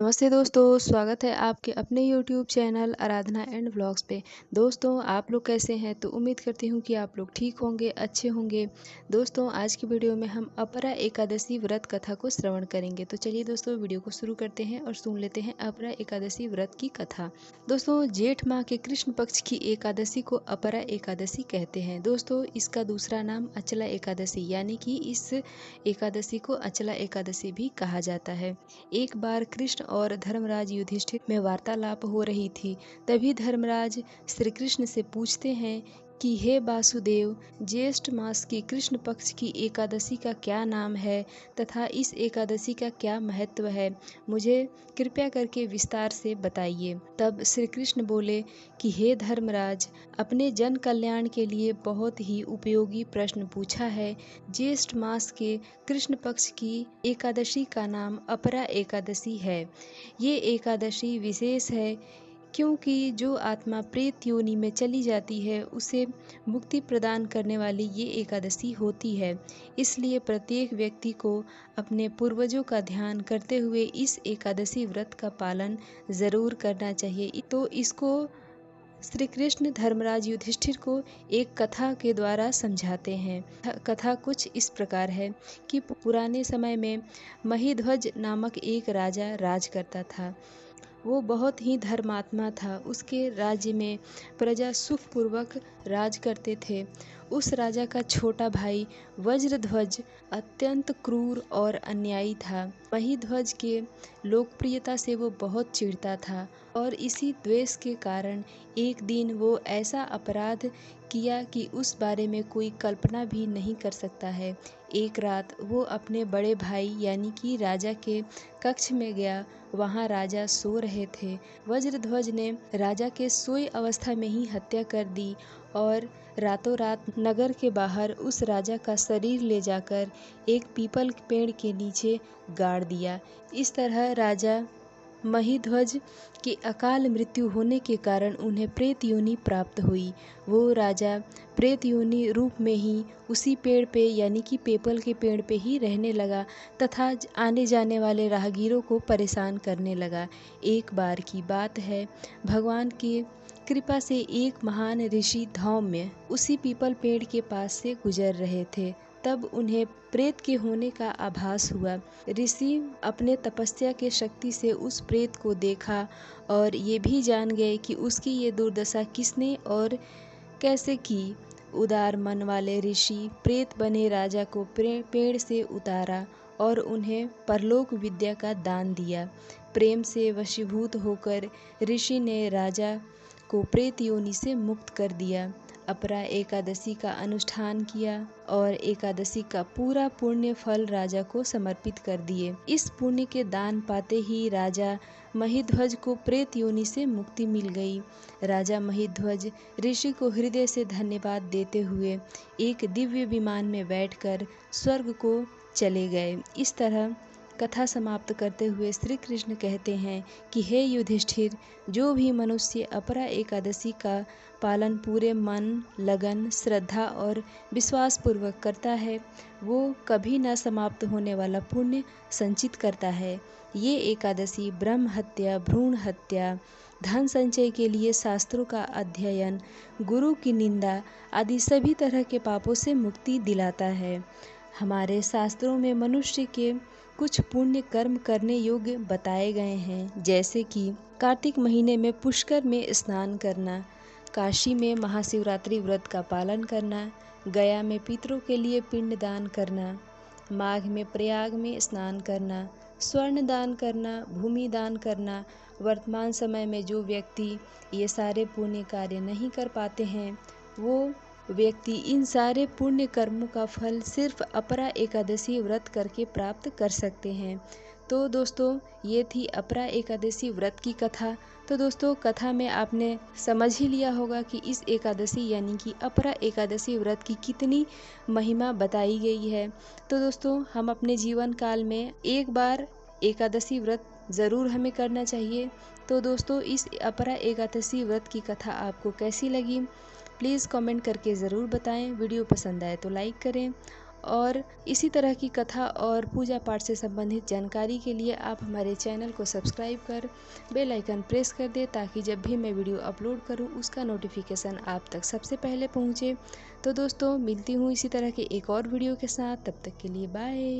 नमस्ते दोस्तों, स्वागत है आपके अपने YouTube channel Aradhana and vlogs पे। दोस्तों, आप लोग कैसे हैं? तो उम्मीद करती हूँ कि आप लोग ठीक होंगे, अच्छे होंगे। दोस्तों, आज की वीडियो में हम अपरा एकादशी व्रत कथा को श्रवण करेंगे। तो चलिए दोस्तों, वीडियो को शुरू करते हैं और सुन लेते हैं अपरा एकादशी व्रत की कथा। दोस्तों, जेठ माह के कृष्ण पक्ष की एकादशी को अपरा एकादशी कहते हैं। दोस्तों, इसका दूसरा नाम अचला एकादशी यानी कि इस एकादशी को अचला एकादशी भी कहा जाता है। एक बार कृष्ण और धर्मराज युधिष्ठिर में वार्तालाप हो रही थी। तभी धर्मराज श्री कृष्ण से पूछते हैं कि हे वासुदेव, ज्येष्ठ मास की कृष्ण पक्ष की एकादशी का क्या नाम है तथा इस एकादशी का क्या महत्व है, मुझे कृपया करके विस्तार से बताइए। तब श्री कृष्ण बोले कि हे धर्मराज, अपने जन कल्याण के लिए बहुत ही उपयोगी प्रश्न पूछा है। ज्येष्ठ मास के कृष्ण पक्ष की एकादशी का नाम अपरा एकादशी है। ये एकादशी विशेष है क्योंकि जो आत्मा प्रेत योनि में चली जाती है उसे मुक्ति प्रदान करने वाली ये एकादशी होती है। इसलिए प्रत्येक व्यक्ति को अपने पूर्वजों का ध्यान करते हुए इस एकादशी व्रत का पालन ज़रूर करना चाहिए। तो इसको श्री कृष्ण धर्मराज युधिष्ठिर को एक कथा के द्वारा समझाते हैं। कथा कुछ इस प्रकार है कि पुराने समय में महिध्वज नामक एक राजा राज करता था। वो बहुत ही धर्मात्मा था। उसके राज्य में प्रजा सुखपूर्वक राज करते थे। उस राजा का छोटा भाई वज्रध्वज अत्यंत क्रूर और अन्यायी था। महिध्वज के लोकप्रियता से वो बहुत चिढ़ता था और इसी द्वेष के कारण एक दिन वो ऐसा अपराध किया कि उस बारे में कोई कल्पना भी नहीं कर सकता है। एक रात वो अपने बड़े भाई यानी कि राजा के कक्ष में गया। वहाँ राजा सो रहे थे। वज्रध्वज ने राजा के सोई अवस्था में ही हत्या कर दी और रातों रात नगर के बाहर उस राजा का शरीर ले जाकर एक पीपल पेड़ के नीचे गाड़ दिया। इस तरह राजा महिध्वज की अकाल मृत्यु होने के कारण उन्हें प्रेत योनि प्राप्त हुई। वो राजा प्रेत योनि रूप में ही उसी पेड़ पे यानी कि पीपल के पेड़ पे ही रहने लगा तथा आने जाने वाले राहगीरों को परेशान करने लगा। एक बार की बात है, भगवान की कृपा से एक महान ऋषि धौम्य उसी पीपल पेड़ के पास से गुजर रहे थे। तब उन्हें प्रेत के होने का आभास हुआ। ऋषि अपने तपस्या के शक्ति से उस प्रेत को देखा और ये भी जान गए कि उसकी ये दुर्दशा किसने और कैसे की। उदार मन वाले ऋषि प्रेत बने राजा को पेड़ से उतारा और उन्हें परलोक विद्या का दान दिया। प्रेम से वशीभूत होकर ऋषि ने राजा को प्रेत योनि से मुक्त कर दिया। अपरा एकादशी का अनुष्ठान किया और एकादशी का पूरा पुण्य फल राजा को समर्पित कर दिए। इस पुण्य के दान पाते ही राजा महिध्वज को प्रेत योनि से मुक्ति मिल गई। राजा महिध्वज ऋषि को हृदय से धन्यवाद देते हुए एक दिव्य विमान में बैठकर स्वर्ग को चले गए। इस तरह कथा समाप्त करते हुए श्री कृष्ण कहते हैं कि हे युधिष्ठिर, जो भी मनुष्य अपरा एकादशी का पालन पूरे मन, लगन, श्रद्धा और विश्वास पूर्वक करता है, वो कभी न समाप्त होने वाला पुण्य संचित करता है। ये एकादशी ब्रह्म हत्या, भ्रूण हत्या, धन संचय के लिए शास्त्रों का अध्ययन, गुरु की निंदा आदि सभी तरह के पापों से मुक्ति दिलाता है। हमारे शास्त्रों में मनुष्य के कुछ पुण्य कर्म करने योग्य बताए गए हैं, जैसे कि कार्तिक महीने में पुष्कर में स्नान करना, काशी में महाशिवरात्रि व्रत का पालन करना, गया में पितरों के लिए पिंड दान करना, माघ में प्रयाग में स्नान करना, स्वर्ण दान करना, भूमि दान करना। वर्तमान समय में जो व्यक्ति ये सारे पुण्य कार्य नहीं कर पाते हैं, वो व्यक्ति इन सारे पुण्य कर्मों का फल सिर्फ अपरा एकादशी व्रत करके प्राप्त कर सकते हैं। तो दोस्तों, ये थी अपरा एकादशी व्रत की कथा। तो दोस्तों, कथा में आपने समझ ही लिया होगा कि इस एकादशी यानी कि अपरा एकादशी व्रत की कितनी महिमा बताई गई है। तो दोस्तों, हम अपने जीवन काल में एक बार एकादशी व्रत ज़रूर हमें करना चाहिए। तो दोस्तों, इस अपरा एकादशी व्रत की कथा आपको कैसी लगी, प्लीज़ कमेंट करके ज़रूर बताएं। वीडियो पसंद आए तो लाइक करें और इसी तरह की कथा और पूजा पाठ से संबंधित जानकारी के लिए आप हमारे चैनल को सब्सक्राइब कर बेल आइकन प्रेस कर दें, ताकि जब भी मैं वीडियो अपलोड करूं उसका नोटिफिकेशन आप तक सबसे पहले पहुंचे। तो दोस्तों मिलती हूँ इसी तरह के एक और वीडियो के साथ, तब तक के लिए बाय।